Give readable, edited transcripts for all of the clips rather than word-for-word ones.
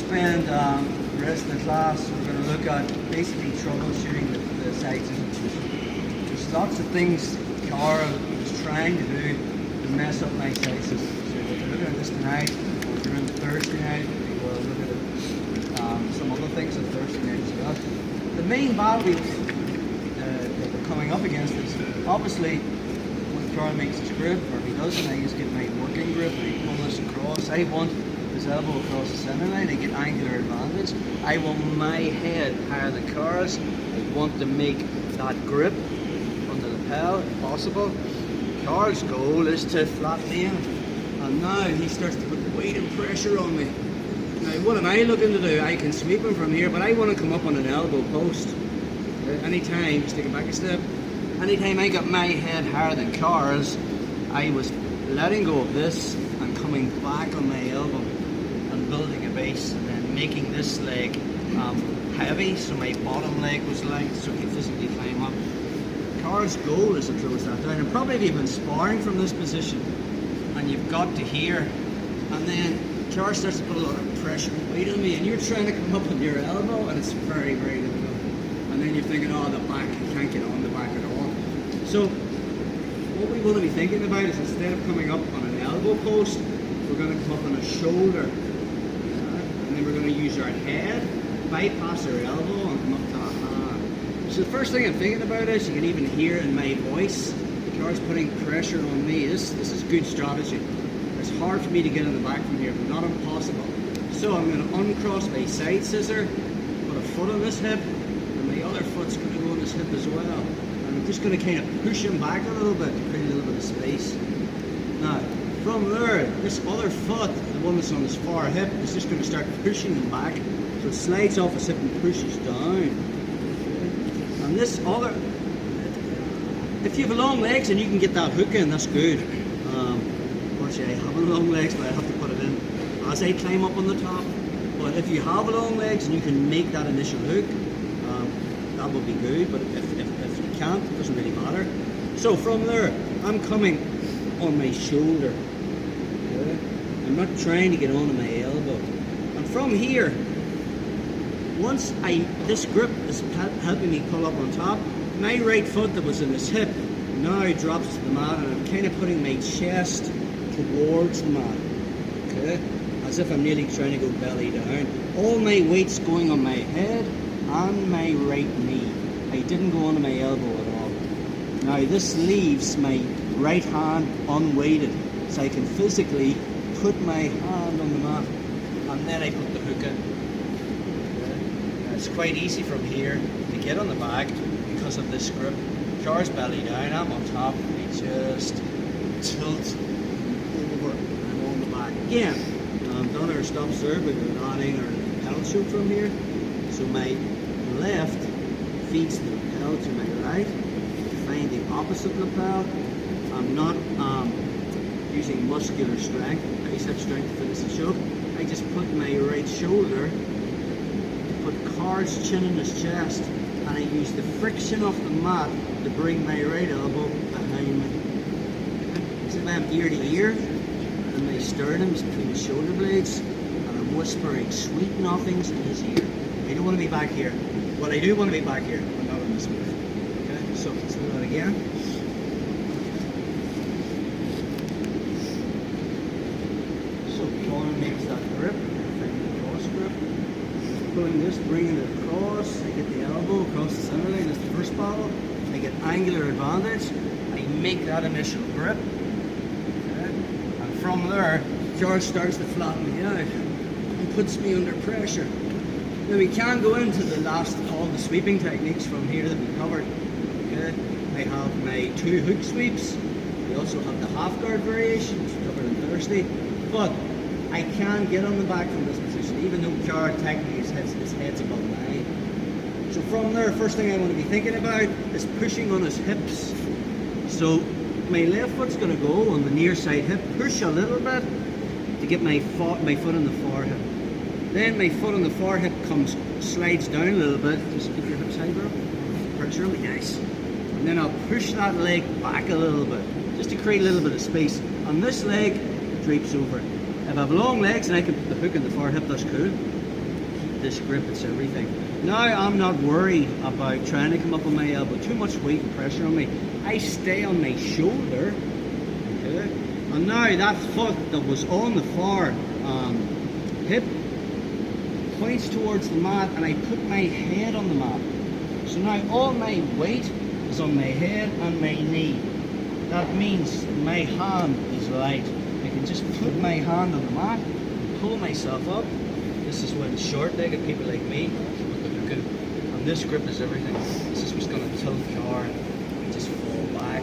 spend the rest of the class, we're going to look at basically troubleshooting the side scissors. There's lots of things Carl was trying to do to mess up my side scissors. So we're looking at this tonight, we're doing the Thursday night, we'll look at some other things on Thursday night as well. The main battle that we're coming up against is obviously when Carl makes his grip, or he doesn't, I just get my working grip and I pull this across. I want his elbow across the centre line, I get angular advantage. I want my head higher than Carl's. I want to make that grip on the lapel if possible. Carl's goal is to flatten in, and now he starts to put weight and pressure on me. Now what am I looking to do? I can sweep him from here, but I want to come up on an elbow post. Anytime, just take it back a step, anytime I got my head higher than Carl's, I was letting go of this and coming back on my elbow and building a base, and then making this leg heavy so my bottom leg was light so he physically climb up. Carl's goal is to close that down, and probably if you've been sparring from this position and you've got to here, and then Carl starts to put a lot of pressure and weight on me, and you're trying to come up on your elbow, and it's very, very difficult. And then you're thinking, oh, the back, you can't get on the back at all. So what we want to be thinking about is, instead of coming up on an elbow post, we're going to come up on a shoulder, and then we're going to use our head, bypass our elbow, and come up to a hand. So the first thing I'm thinking about is, you can even hear in my voice, Carl's putting pressure on me. This is good strategy. It's hard for me to get in the back from here, but not impossible. So I'm going to uncross my side scissor, put a foot on this hip, and my other foot's going to go on this hip as well. And I'm just going to kind of push him back a little bit to create a little bit of space. Now, from there, this other foot, the one that's on his far hip, is just going to start pushing him back. So it slides off his hip and pushes down. And this other, if you have long legs and you can get that hook in, that's good. Unfortunately, I haven't long legs, but I have to put it in as I climb up on the top. But if you have long legs and you can make that initial hook, that would be good. But if you can't, it doesn't really matter. So from there, I'm coming on my shoulder. Okay? I'm not trying to get onto my elbow. And from here, once this grip is helping me pull up on top, my right foot that was in his hip now drops to the mat, and I'm kind of putting my chest towards the mat, okay? As if I'm nearly trying to go belly down. All my weight's going on my head and my right knee. I didn't go onto my elbow at all. Now this leaves my right hand unweighted, so I can physically put my hand on the mat, and then I put the hook in. It's quite easy from here to get on the back because of this grip. Carl's belly down, I'm on top, I just tilt over and I'm on the back. Again, done our stop serve, but we're adding our pedal choke from here. So my left feeds the lapel to my right. Find the opposite lapel. I'm not using muscular strength, bicep strength to finish the choke. I just put my right shoulder, put Carl's chin in his chest, and I use the friction of the mat to bring my right elbow behind me. As if I'm ear to ear, and my sternum's between the shoulder blades, and I'm whispering sweet nothings in his ear. I don't want to be back here. Well, I do want to be back here, but not in this move. Okay, so let's do that again. So Carl makes that grip, the cross grip. Pulling this, bringing it across, I get the elbow across the center line, that's the first battle. I get angular advantage, I make that initial grip, okay. And from there, Carl starts to flatten me out and puts me under pressure. Now we can go into the last, all the sweeping techniques from here that we covered. Okay. I have my 2 hook sweeps, we also have the half guard variation, which we covered on Thursday, but I can get on the back from this position, even though Carl technically his head's above mine. So from there, first thing I want to be thinking about is pushing on his hips. So my left foot's going to go on the near side hip, push a little bit to get my foot on the far hip. Then my foot on the far hip slides down a little bit. Just keep your hips high, bro. That's really nice. And then I'll push that leg back a little bit, just to create a little bit of space. And this leg drapes over. If I have long legs and I can put the hook in the far hip, that's cool. this grip, it's everything. Now I'm not worried about trying to come up on my elbow, too much weight and pressure on me. I stay on my shoulder, okay? And now that foot that was on the far hip points towards the mat, and I put my head on the mat. So now all my weight is on my head and my knee. That means my hand is light. I can just put my hand on the mat and pull myself up. This is when short-legged people like me, and this grip is everything. This is what's going to tilt the car and just fall back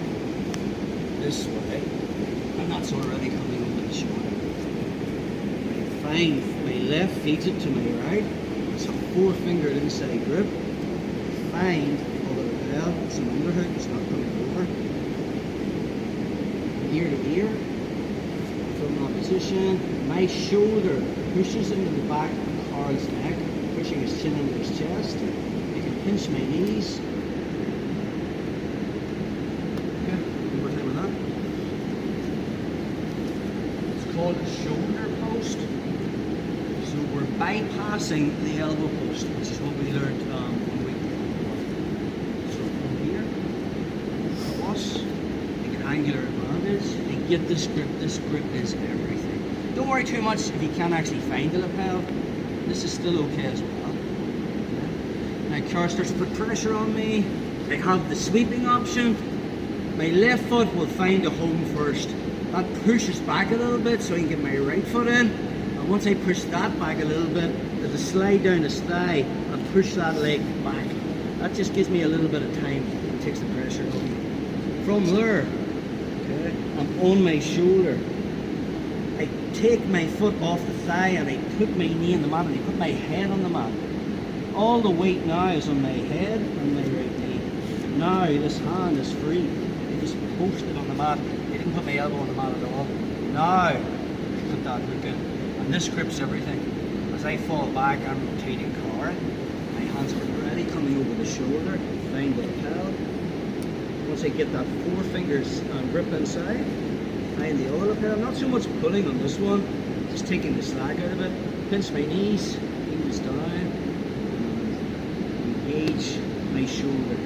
this way, and that's already coming over the shoulder. Find my left feet it to my right. It's a 4-fingered inside grip. Find all the lapel, it's an underhook, it's not coming over. Ear to ear. From that position, my shoulder pushes into the back of the car's neck, pushing his chin into his chest. I can pinch my knees. Okay, one more time on that. It's called a shoulder post. So we're bypassing the elbow post, which is what we learned on week 1. So from here, across, I get angular advantage. I get this grip. This grip is everything. Don't worry too much if you can't actually find the lapel. This is still okay as well. Okay. Now car starts to put pressure on me. I have the sweeping option. My left foot will find a home first. That pushes back a little bit so I can get my right foot in. And once I push that back a little bit, there's a slide down the thigh and push that leg back. That just gives me a little bit of time and takes the pressure off me. From there, okay, I'm on my shoulder. I take my foot off the thigh and I put my knee in the mat and I put my head on the mat. All the weight now is on my head and my right knee. Now this hand is free. I just post it on the mat. I didn't put my elbow on the mat at all. Now I put that hook in. And this grips everything. As I fall back, I'm rotating car. My hands are already coming over the shoulder. Find the lapel. Once I get that 4 fingers grip inside, find the other lapel. Not so much pulling on this one, just taking the slack out of it. Pinch my knees, heels down, and engage my shoulder.